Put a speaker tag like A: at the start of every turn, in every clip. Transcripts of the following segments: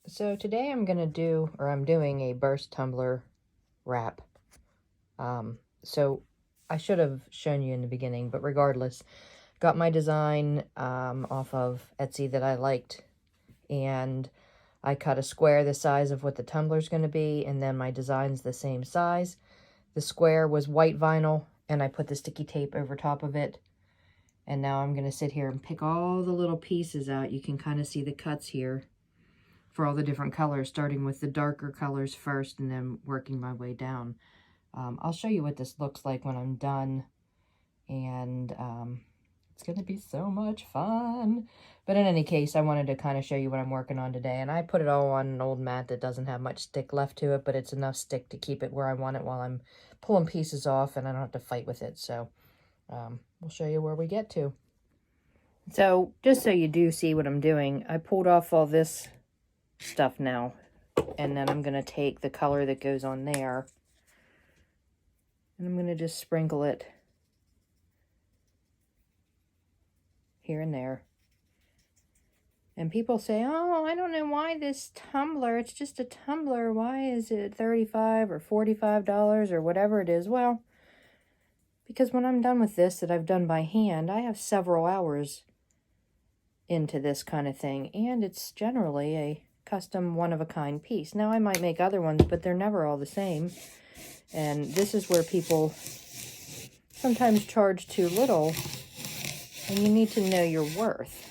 A: So today I'm doing a burst tumbler wrap. So I should have shown you in the beginning, but regardless, got my design off of Etsy that I liked, and I cut a square the size of what the tumbler's going to be, and then my design's the same size. The square was white vinyl, and I put the sticky tape over top of it. And now I'm going to sit here and pick all the little pieces out. You can kind of see the cuts here for all the different colors, starting with the darker colors first and then working my way down. I'll show you what this looks like when I'm done, and it's going to be so much fun. But in any case, I wanted to kind of show you what I'm working on today, and I put it all on an old mat that doesn't have much stick left to it, but it's enough stick to keep it where I want it while I'm pulling pieces off, and I don't have to fight with it. So we'll show you where we get to. So just so you do see what I'm doing, I pulled off all this stuff now, and then I'm going to take the color that goes on there, and I'm going to just sprinkle it here and there. And people say, oh, I don't know why this tumbler, it's just a tumbler, why is it $35 or $45 or whatever it is? Well, because when I'm done with this that I've done by hand, I have several hours into this kind of thing, and it's generally a custom one-of-a-kind piece. Now, I might make other ones, but they're never all the same. And this is where people sometimes charge too little, and you need to know your worth.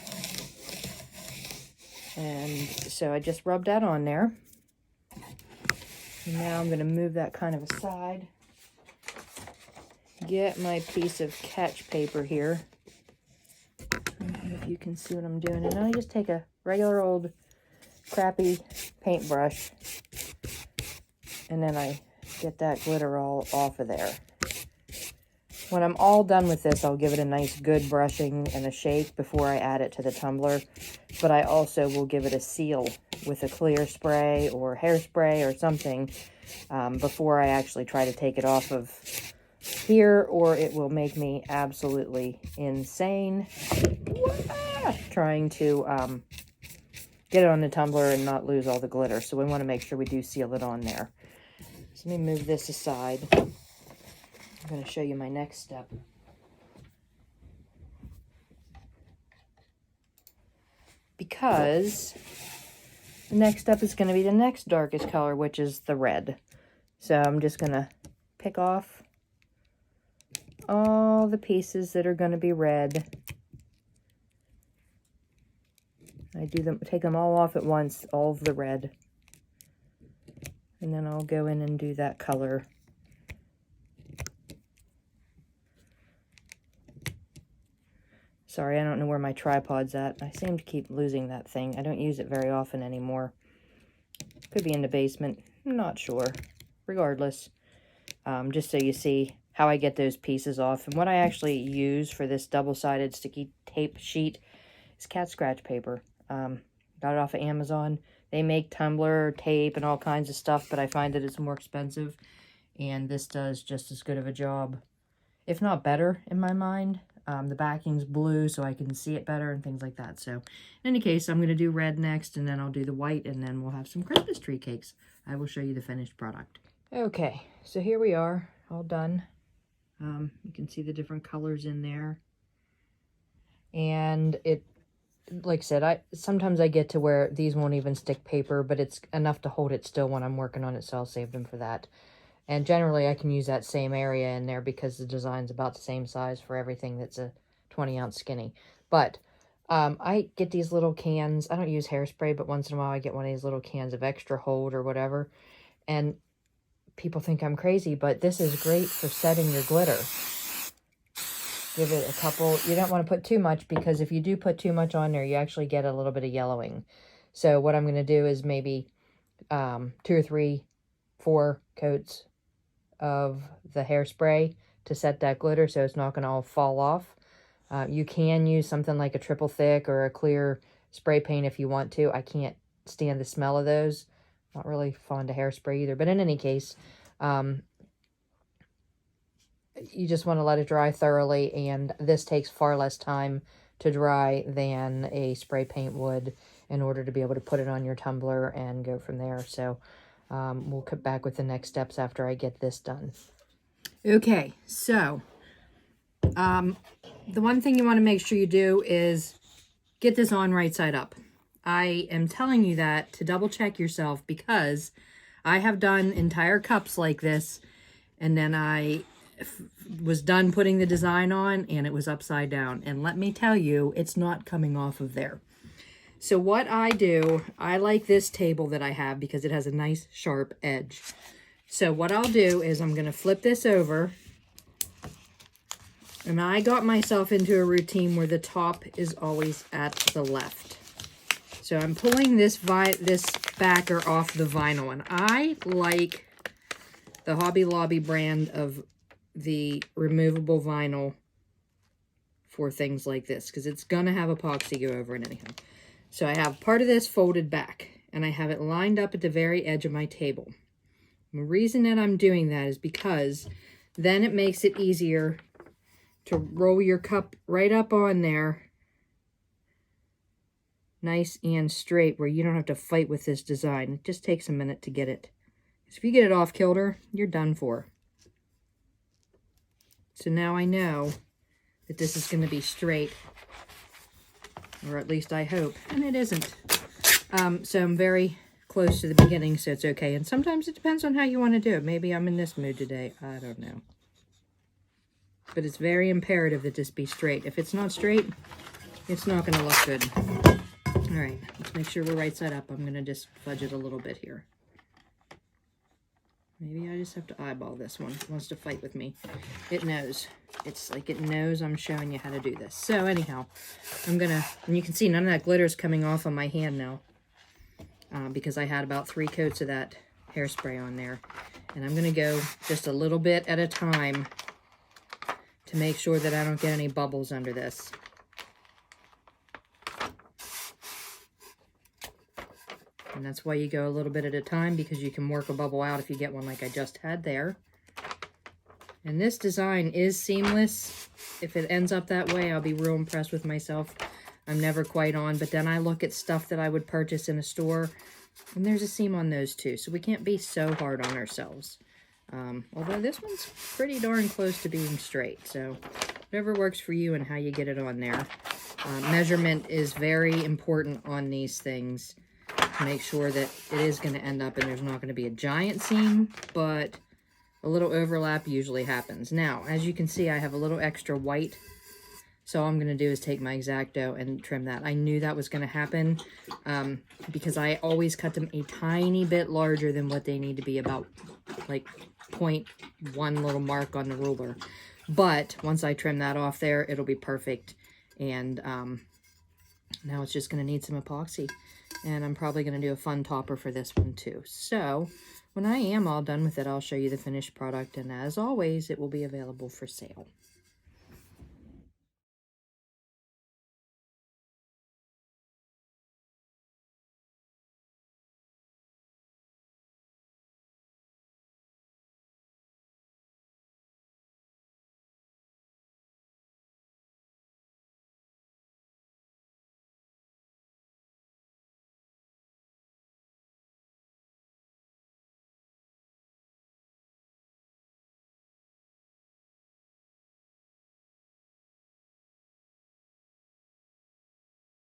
A: And so I just rubbed that on there. And now I'm going to move that kind of aside. Get my piece of catch paper here. I don't know if you can see what I'm doing. And I just take a regular old crappy paintbrush, and then I get that glitter all off of there. When I'm all done with this, I'll give it a nice good brushing and a shake before I add it to the tumbler. But I also will give it a seal with a clear spray or hairspray or something before I actually try to take it off of here, or it will make me absolutely insane trying to get it on the tumbler and not lose all the glitter. So we want to make sure we do seal it on there. So let me move this aside. I'm going to show you my next step. Because the next step is going to be the next darkest color, which is the red. So I'm just going to pick off all the pieces that are going to be red. I take them all off at once, all of the red. And then I'll go in and do that color. Sorry, I don't know where my tripod's at. I seem to keep losing that thing. I don't use it very often anymore. Could be in the basement. I'm not sure. Regardless, just so you see how I get those pieces off. And what I actually use for this double-sided sticky tape sheet is cat scratch paper. Got it off of Amazon. They make tumbler tape and all kinds of stuff, but I find that it's more expensive. And this does just as good of a job, if not better, in my mind. The backing's blue, so I can see it better and things like that. So, in any case, I'm going to do red next, and then I'll do the white, and then we'll have some Christmas tree cakes. I will show you the finished product. Okay, so here we are, all done. You can see the different colors in there. And it, like I said, sometimes I get to where these won't even stick paper, but it's enough to hold it still when I'm working on it, so I'll save them for that. And generally, I can use that same area in there because the design's about the same size for everything that's a 20-ounce skinny. But I get these little cans. I don't use hairspray, but once in a while I get one of these little cans of extra hold or whatever. And people think I'm crazy, but this is great for setting your glitter. Give it a couple. You don't want to put too much, because if you do put too much on there, you actually get a little bit of yellowing. So what I'm going to do is maybe 2 or 3, 4 coats of the hairspray to set that glitter so it's not going to all fall off. You can use something like a triple thick or a clear spray paint if you want to. I can't stand the smell of those. Not really fond of hairspray either. But in any case, you just want to let it dry thoroughly, and this takes far less time to dry than a spray paint would. in order to be able to put it on your tumbler and go from there. So we'll come back with the next steps after I get this done. Okay, so the one thing you want to make sure you do is get this on right side up. I am telling you that to double check yourself, because I have done entire cups like this, and then I was done putting the design on and it was upside down. And let me tell you, it's not coming off of there. So what I do, I like this table that I have because it has a nice sharp edge. So what I'll do is I'm going to flip this over. And I got myself into a routine where the top is always at the left. So I'm pulling this backer off the vinyl. And I like the Hobby Lobby brand of the removable vinyl for things like this, because it's going to have epoxy go over it anyhow. So I have part of this folded back, and I have it lined up at the very edge of my table. And the reason that I'm doing that is because then it makes it easier to roll your cup right up on there, nice and straight, where you don't have to fight with this design. It just takes a minute to get it. So if you get it off kilter, you're done for. So now I know that this is going to be straight, or at least I hope, and it isn't. So I'm very close to the beginning, so it's okay. And sometimes it depends on how you want to do it. Maybe I'm in this mood today. I don't know. But it's very imperative that this be straight. If it's not straight, it's not going to look good. All right, let's make sure we're right side up. I'm going to just fudge it a little bit here. Maybe I just have to eyeball this one. It wants to fight with me. It knows. It's like it knows I'm showing you how to do this. So anyhow, I'm going to, and you can see none of that glitter is coming off on my hand now. Because I had about 3 coats of that hairspray on there. And I'm going to go just a little bit at a time to make sure that I don't get any bubbles under this. And that's why you go a little bit at a time, because you can work a bubble out if you get one like I just had there. And this design is seamless. If it ends up that way, I'll be real impressed with myself. I'm never quite on, but then I look at stuff that I would purchase in a store, and there's a seam on those too. So we can't be so hard on ourselves. Although this one's pretty darn close to being straight. So whatever works for you and how you get it on there. Measurement is very important on these things. Make sure that it is going to end up, and there's not going to be a giant seam, but a little overlap usually happens. Now, as you can see, I have a little extra white, so all I'm going to do is take my X-Acto and trim that. I knew that was going to happen because I always cut them a tiny bit larger than what they need to be, about like 0.1 little mark on the ruler. But once I trim that off there, it'll be perfect. And now it's just going to need some epoxy. And I'm probably going to do a fun topper for this one too. So when I am all done with it, I'll show you the finished product. And as always, it will be available for sale.